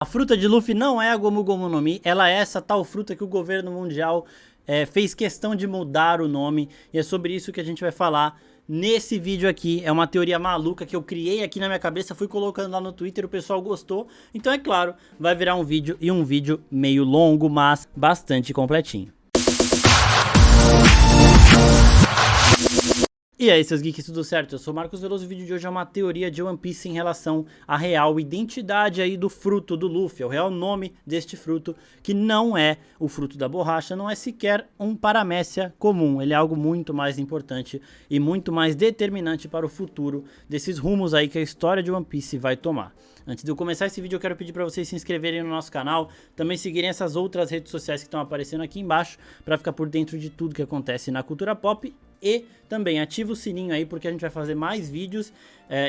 A fruta de Luffy não é a Gomu Gomu no Mi, ela é essa tal fruta que o governo mundial fez questão de mudar o nome, e é sobre isso que a gente vai falar nesse vídeo aqui. É uma teoria maluca que eu criei aqui na minha cabeça, fui colocando lá no Twitter, o pessoal gostou, então é claro, vai virar um vídeo, e um vídeo meio longo, mas bastante completinho. E aí, seus geeks, tudo certo? Eu sou o Marcos Veloso e o vídeo de hoje é uma teoria de One Piece em relação à real identidade aí do fruto do Luffy, é o real nome deste fruto, que não é o fruto da borracha, não é sequer um paramécia comum, ele é algo muito mais importante e muito mais determinante para o futuro desses rumos aí que a história de One Piece vai tomar. Antes de eu começar esse vídeo, eu quero pedir para vocês se inscreverem no nosso canal, também seguirem essas outras redes sociais que estão aparecendo aqui embaixo, para ficar por dentro de tudo que acontece na cultura pop. E também ativa o sininho aí, porque a gente vai fazer mais vídeos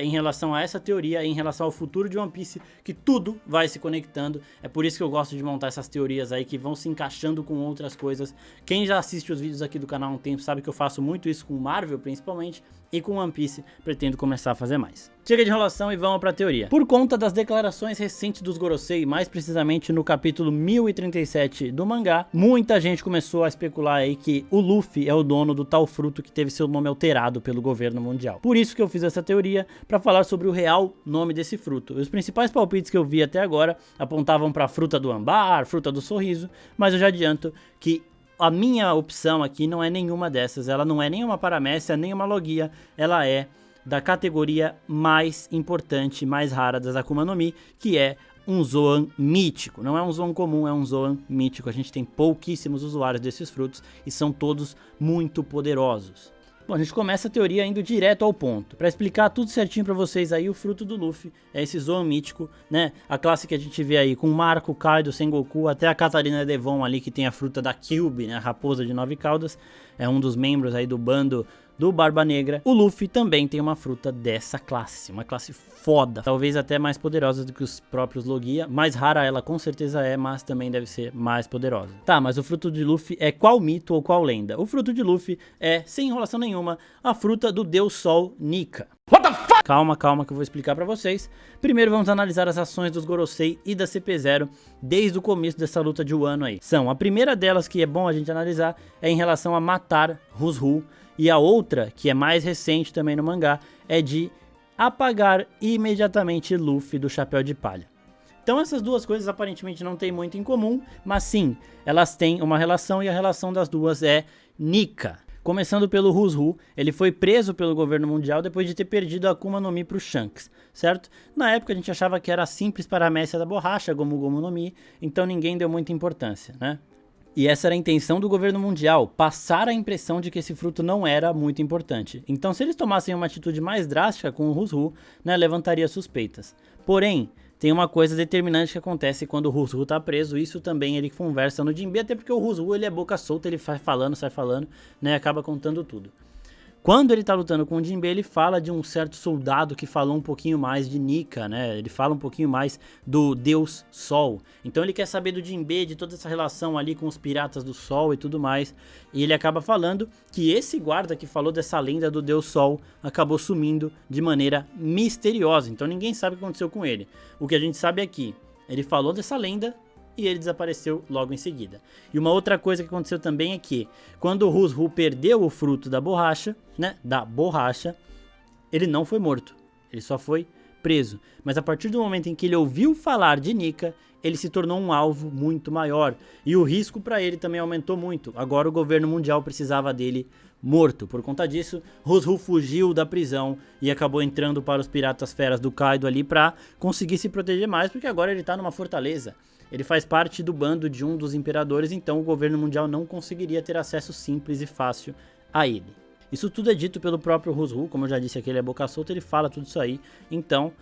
em relação a essa teoria, em relação ao futuro de One Piece, que tudo vai se conectando. É por isso que eu gosto de montar essas teorias aí, que vão se encaixando com outras coisas. Quem já assiste os vídeos aqui do canal há um tempo sabe que eu faço muito isso com Marvel, principalmente, e com One Piece pretendo começar a fazer mais. Chega de enrolação e vamos pra teoria. Por conta das declarações recentes dos Gorosei, mais precisamente no capítulo 1037 do mangá, muita gente começou a especular aí que o Luffy é o dono do tal fruto que teve seu nome alterado pelo governo mundial. Por isso que eu fiz essa teoria, para falar sobre o real nome desse fruto. Os principais palpites que eu vi até agora apontavam para fruta do ambar, fruta do sorriso, mas eu já adianto que a minha opção aqui não é nenhuma dessas, ela não é nenhuma paramécia, nem uma logia, ela é da categoria mais importante, mais rara das Akuma no Mi, que é um Zoan mítico. Não é um Zoan comum, é um Zoan mítico. A gente tem pouquíssimos usuários desses frutos e são todos muito poderosos. Bom, a gente começa a teoria indo direto ao ponto. Para explicar tudo certinho para vocês aí, o fruto do Luffy é esse Zoan mítico, né? A classe que a gente vê aí com Marco, Kaido, Sengoku, até a Catarina Devon ali, que tem a fruta da Kyuubi, né? A raposa de 9 caudas. É um dos membros aí do bando do Barba Negra. O Luffy também tem uma fruta dessa classe, uma classe foda, talvez até mais poderosa do que os próprios Logia, mais rara ela com certeza é, mas também deve ser mais poderosa. Tá, mas o fruto de Luffy é qual mito ou qual lenda? O fruto de Luffy é, sem enrolação nenhuma, a fruta do Deus Sol Nika. What the fuck? Calma, calma que eu vou explicar pra vocês. Primeiro vamos analisar as ações dos Gorosei e da CP0 desde o começo dessa luta de Wano aí. A primeira delas que é bom a gente analisar é em relação a matar Hushu, e a outra, que é mais recente também no mangá, é de apagar imediatamente Luffy do Chapéu de Palha. Então essas duas coisas aparentemente não tem muito em comum, mas sim, elas têm uma relação e a relação das duas é Nika. Começando pelo Hushu, ele foi preso pelo governo mundial depois de ter perdido a Akuma no Mi pro Shanks, certo? Na época a gente achava que era a simples paramécia da borracha, Gomu Gomu no Mi, então ninguém deu muita importância, né? E essa era a intenção do governo mundial, passar a impressão de que esse fruto não era muito importante. Então se eles tomassem uma atitude mais drástica com o Hushu, né, levantaria suspeitas. Porém, tem uma coisa determinante que acontece quando o Hushu tá preso, isso também ele conversa no Jinbe, até porque o Hushu ele é boca solta, ele sai falando, né, acaba contando tudo. Quando ele tá lutando com o Jinbe, ele fala de um certo soldado que falou um pouquinho mais de Nika, né? Ele fala um pouquinho mais do Deus Sol. Então ele quer saber do Jinbe, de toda essa relação ali com os piratas do Sol e tudo mais. E ele acaba falando que esse guarda que falou dessa lenda do Deus Sol acabou sumindo de maneira misteriosa. Então ninguém sabe o que aconteceu com ele. O que a gente sabe é que ele falou dessa lenda e ele desapareceu logo em seguida. E uma outra coisa que aconteceu também é que quando o Hushu perdeu o fruto da borracha, né, ele não foi morto, ele só foi preso. Mas a partir do momento em que ele ouviu falar de Nika, ele se tornou um alvo muito maior e o risco para ele também aumentou muito. Agora o governo mundial precisava dele morto. Por conta disso, Hushu fugiu da prisão e acabou entrando para os piratas feras do Kaido ali para conseguir se proteger mais, porque agora ele tá numa fortaleza. Ele faz parte do bando de um dos imperadores, então o governo mundial não conseguiria ter acesso simples e fácil a ele. Isso tudo é dito pelo próprio Hushu, como eu já disse aqui, ele é boca solta, ele fala tudo isso aí, então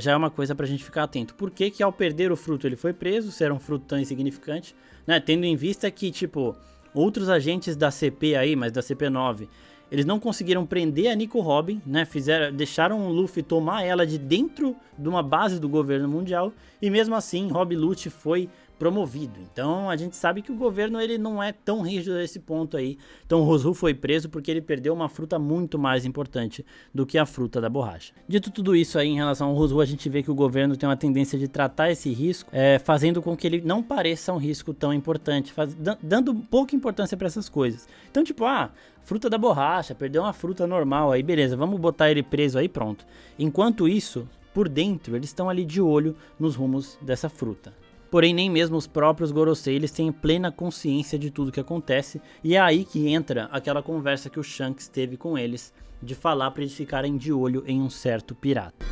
já é uma coisa pra gente ficar atento. Por que que ao perder o fruto ele foi preso, se era um fruto tão insignificante, né? Tendo em vista que, tipo, outros agentes da CP aí, mas da CP9, Eles não conseguiram prender a Nico Robin, né? Deixaram o Luffy tomar ela de dentro de uma base do governo mundial. E mesmo assim, Rob Lute foi promovido. Então a gente sabe que o governo ele não é tão rígido a esse ponto aí. Então o Rosu foi preso porque ele perdeu uma fruta muito mais importante do que a fruta da borracha. Dito tudo isso aí em relação ao Rosu, a gente vê que o governo tem uma tendência de tratar esse risco, fazendo com que ele não pareça um risco tão importante, dando pouca importância para essas coisas. Então tipo, fruta da borracha, perdeu uma fruta normal aí, beleza, vamos botar ele preso aí, pronto. Enquanto isso, por dentro, eles estão ali de olho nos rumos dessa fruta. Porém, nem mesmo os próprios Gorosei eles têm plena consciência de tudo que acontece, e é aí que entra aquela conversa que o Shanks teve com eles, de falar para eles ficarem de olho em um certo pirata.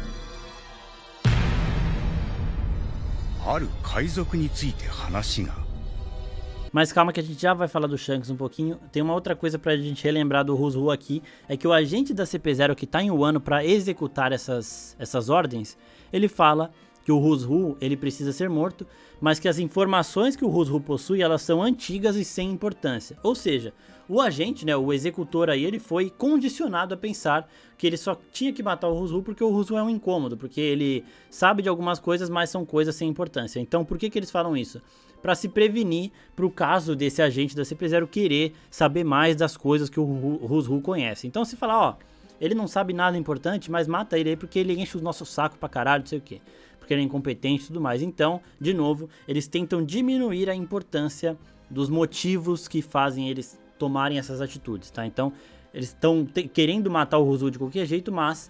Mas calma que a gente já vai falar do Shanks um pouquinho. Tem uma outra coisa pra gente relembrar do Rosu aqui, é que o agente da CP0 que tá em Wano para executar essas ordens, ele fala que o Rosu ele precisa ser morto, mas que as informações que o Rosu possui, elas são antigas e sem importância. Ou seja, o agente, né, o executor aí, ele foi condicionado a pensar que ele só tinha que matar o Rosu porque o Rosu é um incômodo, porque ele sabe de algumas coisas, mas são coisas sem importância. Então por que eles falam isso? Para se prevenir para o caso desse agente da CP0 querer saber mais das coisas que o Rosu conhece. Então se falar, ele não sabe nada importante, mas mata ele aí porque ele enche o nosso saco pra caralho, não sei o que. Porque ele é incompetente e tudo mais. Então, de novo, eles tentam diminuir a importância dos motivos que fazem eles tomarem essas atitudes, tá? Então, eles estão querendo matar o Rosu de qualquer jeito, mas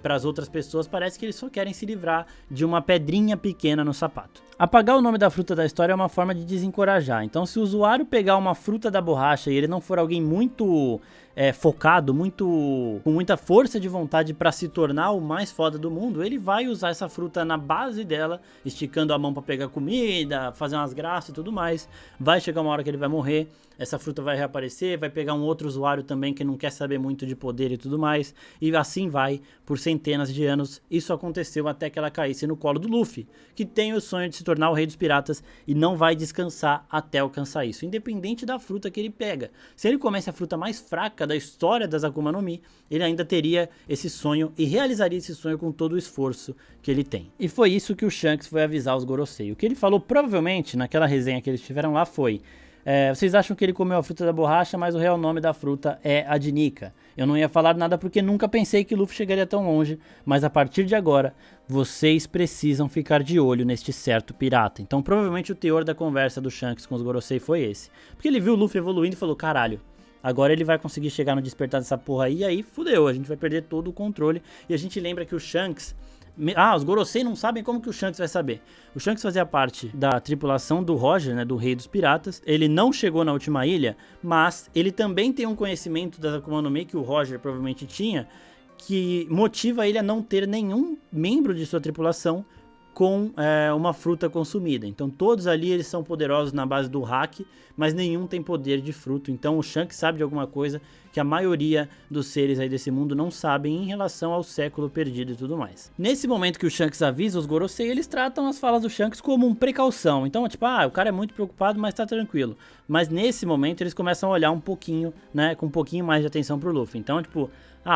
para as outras pessoas parece que eles só querem se livrar de uma pedrinha pequena no sapato. Apagar o nome da fruta da história é uma forma de desencorajar. Então, se o usuário pegar uma fruta da borracha e ele não for alguém muito focado, com muita força de vontade para se tornar o mais foda do mundo, ele vai usar essa fruta na base dela, esticando a mão para pegar comida, fazer umas graças e tudo mais. Vai chegar uma hora que ele vai morrer, essa fruta vai reaparecer, vai pegar um outro usuário também que não quer saber muito de poder e tudo mais, e assim vai por centenas de anos. Isso aconteceu até que ela caísse no colo do Luffy, que tem o sonho de se tornar o rei dos piratas e não vai descansar até alcançar isso, independente da fruta que ele pega. Se ele comesse a fruta mais fraca da história das Akuma no Mi, ele ainda teria esse sonho e realizaria esse sonho com todo o esforço que ele tem. E foi isso que o Shanks foi avisar os Gorosei. O que ele falou provavelmente naquela resenha que eles tiveram lá foi: vocês acham que ele comeu a fruta da borracha, mas o real nome da fruta é a de Nika. Eu não ia falar nada porque nunca pensei que Luffy chegaria tão longe, mas a partir de agora, vocês precisam ficar de olho neste certo pirata. Então provavelmente o teor da conversa do Shanks com os Gorosei foi esse. Porque ele viu o Luffy evoluindo e falou: caralho, agora ele vai conseguir chegar no despertar dessa porra aí, e aí fudeu, a gente vai perder todo o controle. E a gente lembra que o Shanks... os Gorosei não sabem como que o Shanks vai saber. O Shanks fazia parte da tripulação do Roger, né, do Rei dos Piratas. Ele não chegou na última ilha, mas ele também tem um conhecimento das Akuma no Mi que o Roger provavelmente tinha, que motiva ele a não ter nenhum membro de sua tripulação com uma fruta consumida. Então todos ali eles são poderosos na base do hack, mas nenhum tem poder de fruto. Então o Shanks sabe de alguma coisa que a maioria dos seres aí desse mundo não sabem em relação ao século perdido e tudo mais. Nesse momento que o Shanks avisa os Gorosei, eles tratam as falas do Shanks como uma precaução. Então tipo, o cara é muito preocupado, mas tá tranquilo. Mas nesse momento eles começam a olhar um pouquinho, né, com um pouquinho mais de atenção pro Luffy. Então tipo,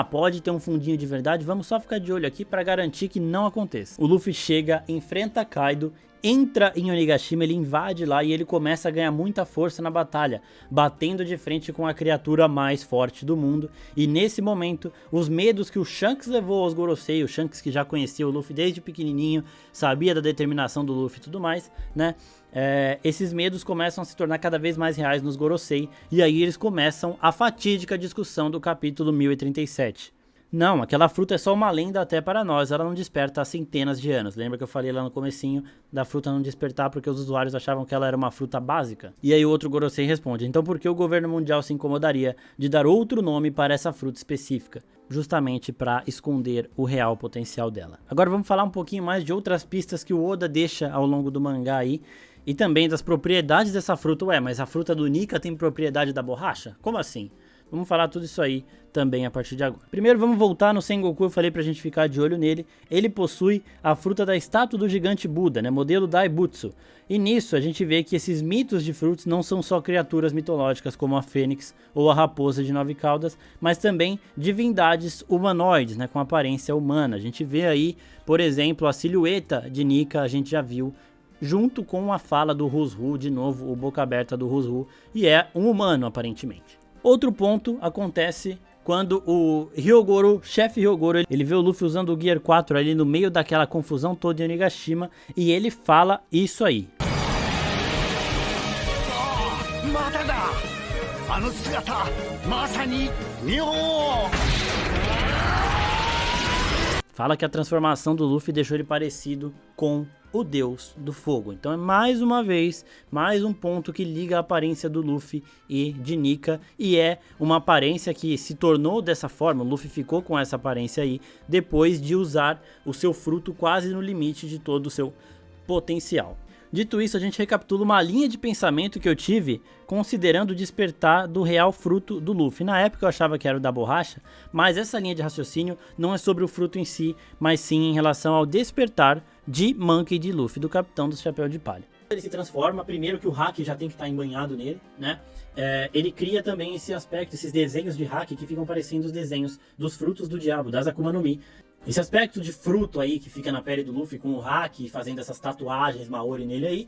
pode ter um fundinho de verdade, vamos só ficar de olho aqui para garantir que não aconteça. O Luffy chega, enfrenta Kaido, entra em Onigashima, ele invade lá e ele começa a ganhar muita força na batalha, batendo de frente com a criatura mais forte do mundo. E nesse momento, os medos que o Shanks levou aos Gorosei, o Shanks que já conhecia o Luffy desde pequenininho, sabia da determinação do Luffy e tudo mais, né? Esses medos começam a se tornar cada vez mais reais nos Gorosei, e aí eles começam a fatídica discussão do capítulo 1037. Não, aquela fruta é só uma lenda até para nós, ela não desperta há centenas de anos. Lembra que eu falei lá no comecinho da fruta não despertar porque os usuários achavam que ela era uma fruta básica? E aí o outro Gorosei responde: então por que o governo mundial se incomodaria de dar outro nome para essa fruta específica? Justamente para esconder o real potencial dela. Agora vamos falar um pouquinho mais de outras pistas que o Oda deixa ao longo do mangá aí, e também das propriedades dessa fruta. Mas a fruta do Nika tem propriedade da borracha? Como assim? Vamos falar tudo isso aí também a partir de agora. Primeiro vamos voltar no Sengoku, eu falei pra gente ficar de olho nele. Ele possui a fruta da estátua do gigante Buda, né, modelo Daibutsu. E nisso a gente vê que esses mitos de frutos não são só criaturas mitológicas como a fênix ou a raposa de 9 caudas, mas também divindades humanoides, né, com aparência humana. A gente vê aí, por exemplo, a silhueta de Nika, a gente já viu, junto com a fala do Huzhu, de novo o boca aberta do Huzhu, e é um humano aparentemente. Outro ponto acontece quando o Hyogoro, chefe Hyogoro, ele vê o Luffy usando o Gear 4 ali no meio daquela confusão toda em Onigashima, e ele fala isso aí. Fala que a transformação do Luffy deixou ele parecido com o Deus do Fogo. Então é mais uma vez, mais um ponto que liga a aparência do Luffy e de Nika. E é uma aparência que se tornou dessa forma, o Luffy ficou com essa aparência aí, depois de usar o seu fruto quase no limite de todo o seu potencial. Dito isso, a gente recapitula uma linha de pensamento que eu tive considerando o despertar do real fruto do Luffy. Na época eu achava que era o da borracha, mas essa linha de raciocínio não é sobre o fruto em si, mas sim em relação ao despertar de Monkey D. Luffy, do Capitão do Chapéu de Palha. Ele se transforma, primeiro que o hack já tem que estar embanhado nele, né? Ele cria também esse aspecto, esses desenhos de hack que ficam parecendo os desenhos dos frutos do diabo, das Akuma no Mi. Esse aspecto de fruto aí que fica na pele do Luffy com o hack, fazendo essas tatuagens Maori nele aí,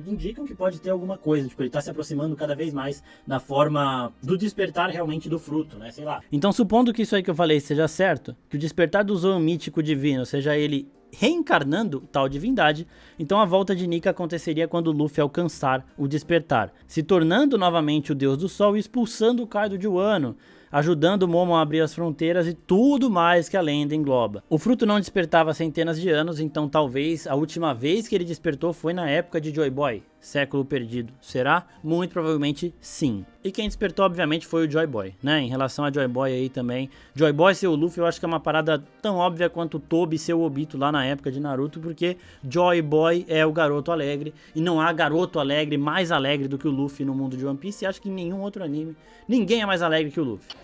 indicam que pode ter alguma coisa, tipo, ele tá se aproximando cada vez mais da forma do despertar realmente do fruto, né, sei lá. Então, supondo que isso aí que eu falei seja certo, que o despertar do Zoan mítico divino seja ele reencarnando tal divindade, então a volta de Nika aconteceria quando o Luffy alcançar o despertar, se tornando novamente o Deus do Sol e expulsando o Kaido de Wano, ajudando o Momo a abrir as fronteiras e tudo mais que a lenda engloba. O fruto não despertava há centenas de anos, então talvez a última vez que ele despertou foi na época de Joy Boy, século perdido. Será? Muito provavelmente sim. E quem despertou obviamente foi o Joy Boy, né? Em relação a Joy Boy aí também, Joy Boy ser o Luffy eu acho que é uma parada tão óbvia quanto o Tobi ser o Obito lá na época de Naruto, porque Joy Boy é o garoto alegre, e não há garoto alegre mais alegre do que o Luffy no mundo de One Piece, e acho que em nenhum outro anime ninguém é mais alegre que o Luffy.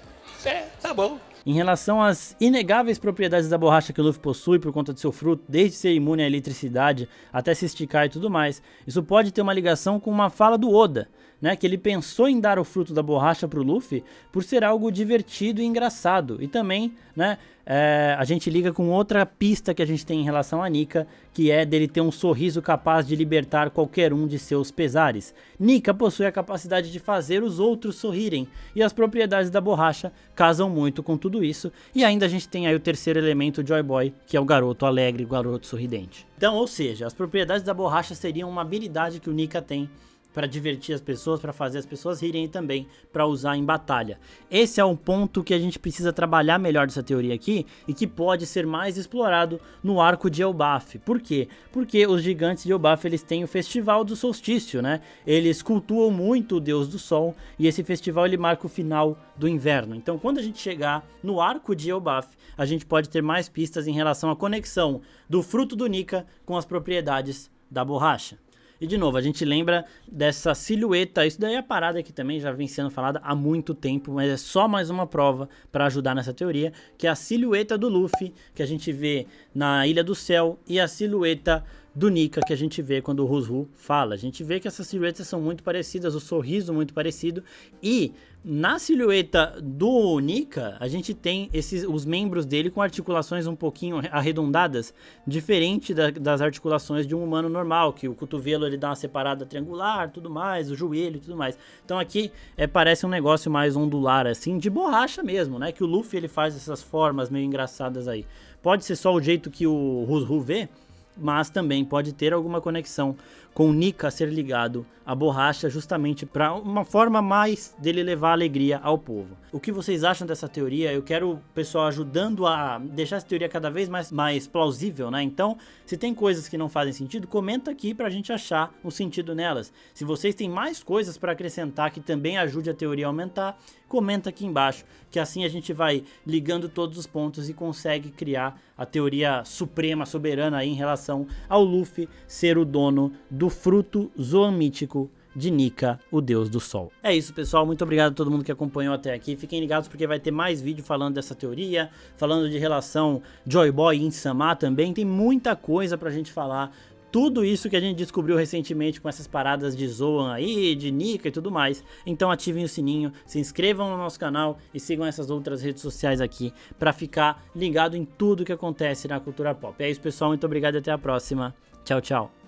Tá bom. Em relação às inegáveis propriedades da borracha que o Luffy possui por conta de seu fruto, desde ser imune à eletricidade até se esticar e tudo mais, isso pode ter uma ligação com uma fala do Oda, né, que ele pensou em dar o fruto da borracha para o Luffy por ser algo divertido e engraçado. E também, né, a gente liga com outra pista que a gente tem em relação a Nika, que é dele ter um sorriso capaz de libertar qualquer um de seus pesares. Nika possui a capacidade de fazer os outros sorrirem, e as propriedades da borracha casam muito com tudo isso. E ainda a gente tem aí o terceiro elemento, Joy Boy, que é o garoto alegre, o garoto sorridente. Então, ou seja, as propriedades da borracha seriam uma habilidade que o Nika tem para divertir as pessoas, para fazer as pessoas rirem e também para usar em batalha. Esse é um ponto que a gente precisa trabalhar melhor dessa teoria aqui e que pode ser mais explorado no arco de Elbaf. Por quê? Porque os gigantes de Elbaf, eles têm o festival do solstício, né? Eles cultuam muito o deus do sol e esse festival ele marca o final do inverno. Então, quando a gente chegar no arco de Elbaf, a gente pode ter mais pistas em relação à conexão do fruto do Nika com as propriedades da borracha. E de novo, a gente lembra dessa silhueta, isso daí é a parada que também já vem sendo falada há muito tempo, mas é só mais uma prova para ajudar nessa teoria, que é a silhueta do Luffy, que a gente vê na Ilha do Céu, e a silhueta do Nika que a gente vê quando o Huzhu fala. A gente vê que essas silhuetas são muito parecidas, o sorriso muito parecido, e na silhueta do Nika a gente tem os membros dele com articulações um pouquinho arredondadas, diferente das articulações de um humano normal, que o cotovelo ele dá uma separada triangular, tudo mais, o joelho e tudo mais. Então aqui parece um negócio mais ondular assim, de borracha mesmo, né, que o Luffy ele faz essas formas meio engraçadas aí. Pode ser só o jeito que o Huzhu vê, mas também pode ter alguma conexão com o Nika ser ligado à borracha, justamente para uma forma mais dele levar alegria ao povo. O que vocês acham dessa teoria? Eu quero o pessoal ajudando a deixar essa teoria cada vez mais plausível, né? Então, se tem coisas que não fazem sentido, comenta aqui pra gente achar um sentido nelas. Se vocês têm mais coisas para acrescentar que também ajude a teoria a aumentar, comenta aqui embaixo, que assim a gente vai ligando todos os pontos e consegue criar a teoria suprema, soberana aí em relação ao Luffy ser o dono do fruto zoan mítico de Nika, o deus do sol. É isso, pessoal, muito obrigado a todo mundo que acompanhou até aqui. Fiquem ligados porque vai ter mais vídeo falando dessa teoria, falando de relação Joy Boy e Insama também. Tem muita coisa pra gente falar. Tudo isso que a gente descobriu recentemente com essas paradas de Zoan aí, de Nika e tudo mais. Então ativem o sininho, se inscrevam no nosso canal e sigam essas outras redes sociais aqui pra ficar ligado em tudo que acontece na cultura pop. É isso, pessoal, muito obrigado e até a próxima. Tchau, tchau.